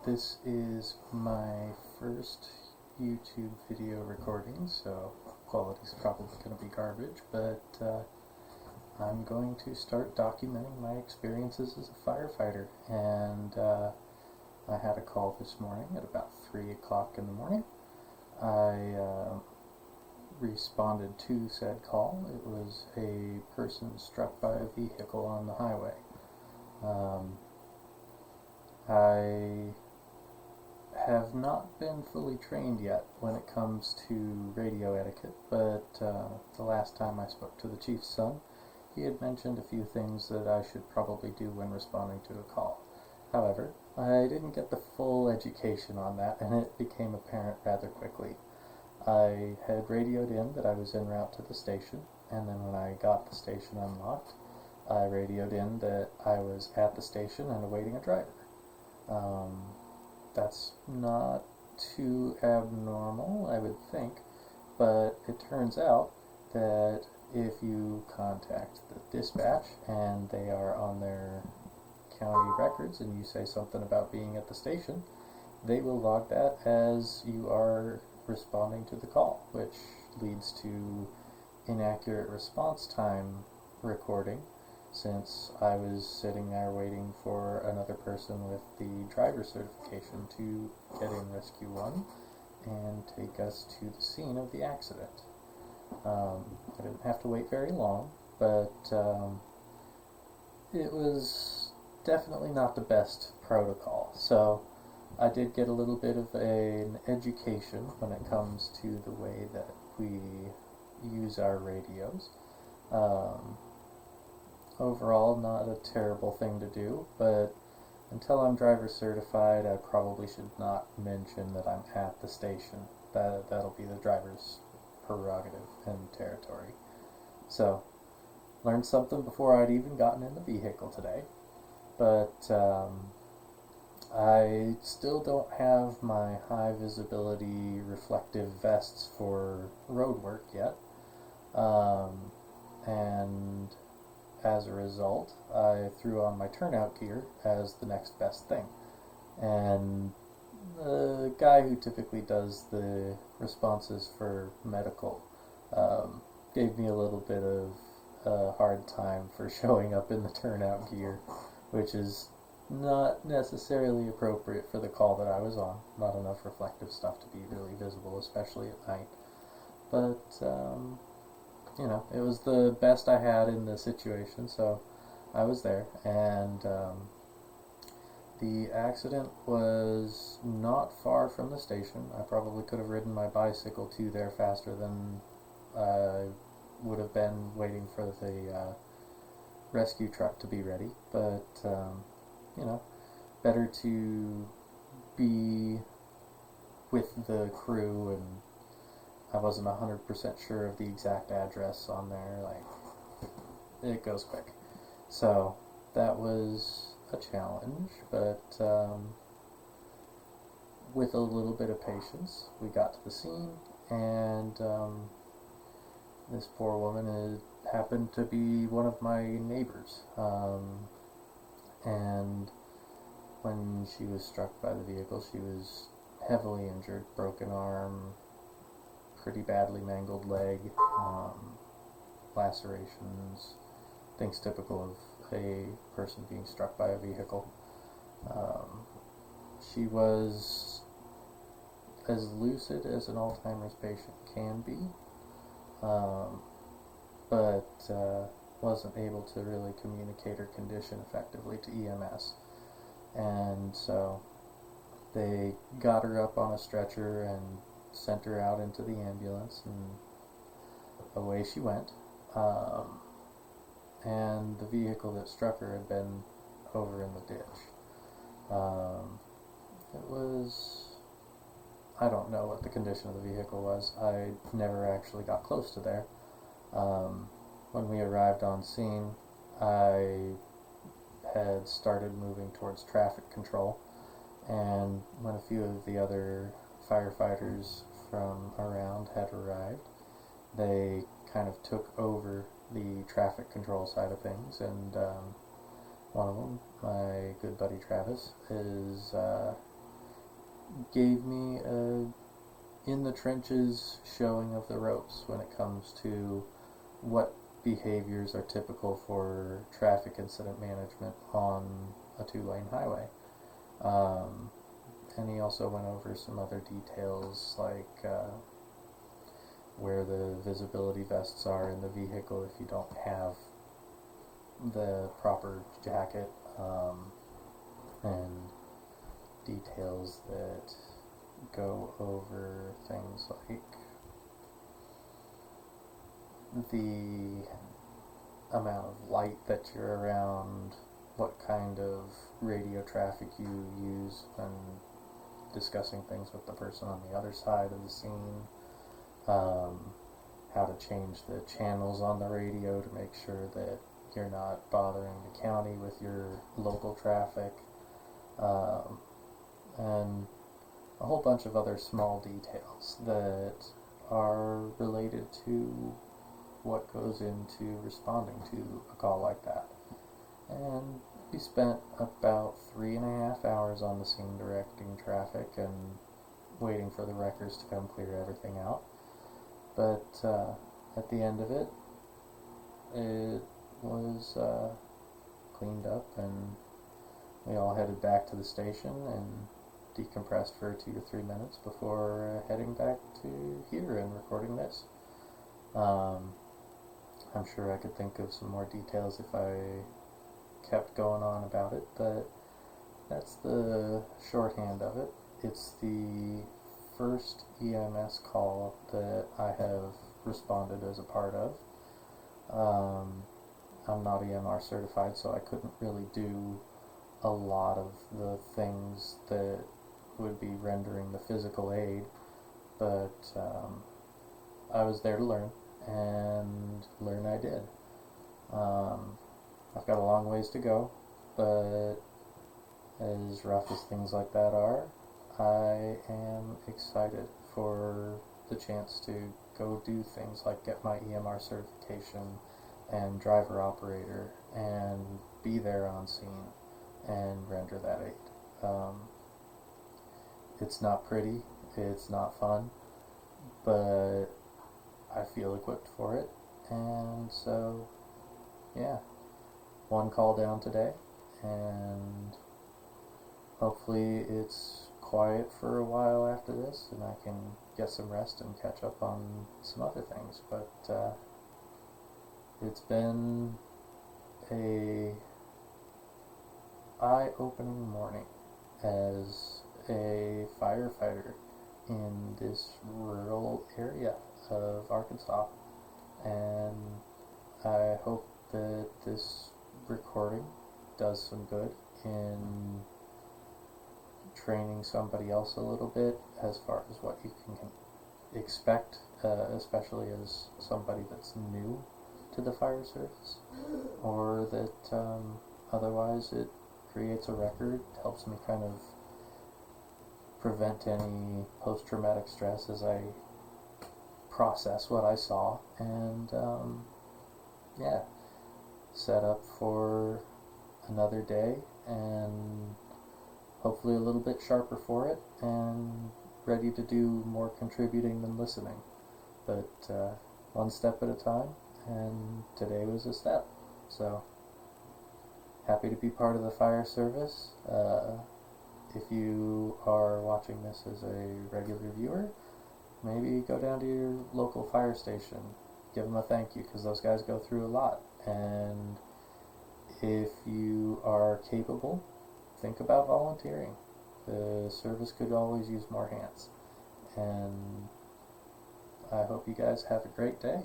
This is my first YouTube video recording, so quality's probably going to be garbage, but I'm going to start documenting my experiences as a firefighter. And I had a call this morning at about 3 o'clock in the morning. I responded to said call. It was a person struck by a vehicle on the highway. I have not been fully trained yet when it comes to radio etiquette, but the last time I spoke to the chief's son, he had mentioned a few things that I should probably do when responding to a call. However, I didn't get the full education on that, and it became apparent rather quickly. I had radioed in that I was en route to the station, and then when I got the station unlocked, I radioed in that I was at the station and awaiting a driver. That's not too abnormal, I would think, but it turns out that if you contact the dispatch and they are on their county records and you say something about being at the station, they will log that as you are responding to the call, which leads to inaccurate response time recording, since I was sitting there waiting for another person with the driver certification to get in Rescue 1 and take us to the scene of the accident. I didn't have to wait very long, but it was definitely not the best protocol. So I did get a little bit of an education when it comes to the way that we use our radios. Overall, not a terrible thing to do, but until I'm driver certified, I probably should not mention that I'm at the station. That'll be the driver's prerogative and territory. So, learned something before I'd even gotten in the vehicle today. But I still don't have my high visibility reflective vests for road work yet. And as a result, I threw on my turnout gear as the next best thing. And the guy who typically does the responses for medical gave me a little bit of a hard time for showing up in the turnout gear, which is not necessarily appropriate for the call that I was on. Not enough reflective stuff to be really visible, especially at night. But it was the best I had in the situation, so I was there, and the accident was not far from the station. I probably could have ridden my bicycle to there faster than I would have been waiting for the rescue truck to be ready, but better to be with the crew, and I wasn't 100% sure of the exact address on there. It goes quick. So that was a challenge, but with a little bit of patience, we got to the scene, and this poor woman happened to be one of my neighbors. And when she was struck by the vehicle, she was heavily injured, broken arm, pretty badly mangled leg, lacerations, things typical of a person being struck by a vehicle. She was as lucid as an Alzheimer's patient can be, but wasn't able to really communicate her condition effectively to EMS. And so they got her up on a stretcher and sent her out into the ambulance, and away she went. And the vehicle that struck her had been over in the ditch. I don't know what the condition of the vehicle was. I never actually got close to there. When we arrived on scene, I had started moving towards traffic control, and when a few of the other firefighters from around had arrived, they kind of took over the traffic control side of things, and one of them, my good buddy Travis, is gave me a in the trenches showing of the ropes when it comes to what behaviors are typical for traffic incident management on a two-lane highway. Um, and he also went over some other details like where the visibility vests are in the vehicle if you don't have the proper jacket, and details that go over things like the amount of light that you're around, what kind of radio traffic you use when discussing things with the person on the other side of the scene, how to change the channels on the radio to make sure that you're not bothering the county with your local traffic, and a whole bunch of other small details that are related to what goes into responding to a call like that. And we spent about 3.5 hours on the scene directing traffic and waiting for the wreckers to come clear everything out. But at the end of it, it was cleaned up, and we all headed back to the station and decompressed for 2 to 3 minutes before heading back to here and recording this. I'm sure I could think of some more details if I kept going on about it, but that's the shorthand of it. It's the first EMS call that I have responded as a part of. I'm not EMR certified, so I couldn't really do a lot of the things that would be rendering the physical aid, but I was there to learn, and learn I did. I've got a long ways to go, but as rough as things like that are, I am excited for the chance to go do things like get my EMR certification and driver operator and be there on scene and render that aid. It's not pretty, it's not fun, but I feel equipped for it, and so yeah, one call down today, and hopefully it's quiet for a while after this and I can get some rest and catch up on some other things. But it's been a eye-opening morning as a firefighter in this rural area of Arkansas, and I hope that this recording does some good in training somebody else a little bit as far as what you can expect, especially as somebody that's new to the fire service, or that otherwise it creates a record, helps me kind of prevent any post-traumatic stress as I process what I saw, and yeah, set up for another day and hopefully a little bit sharper for it and ready to do more contributing than listening, but one step at a time, and today was a step. So happy to be part of the fire service. If you are watching this as a regular viewer, maybe go down to your local fire station, give them a thank you, because those guys go through a lot. And if you are capable, think about volunteering. The service could always use more hands. And I hope you guys have a great day.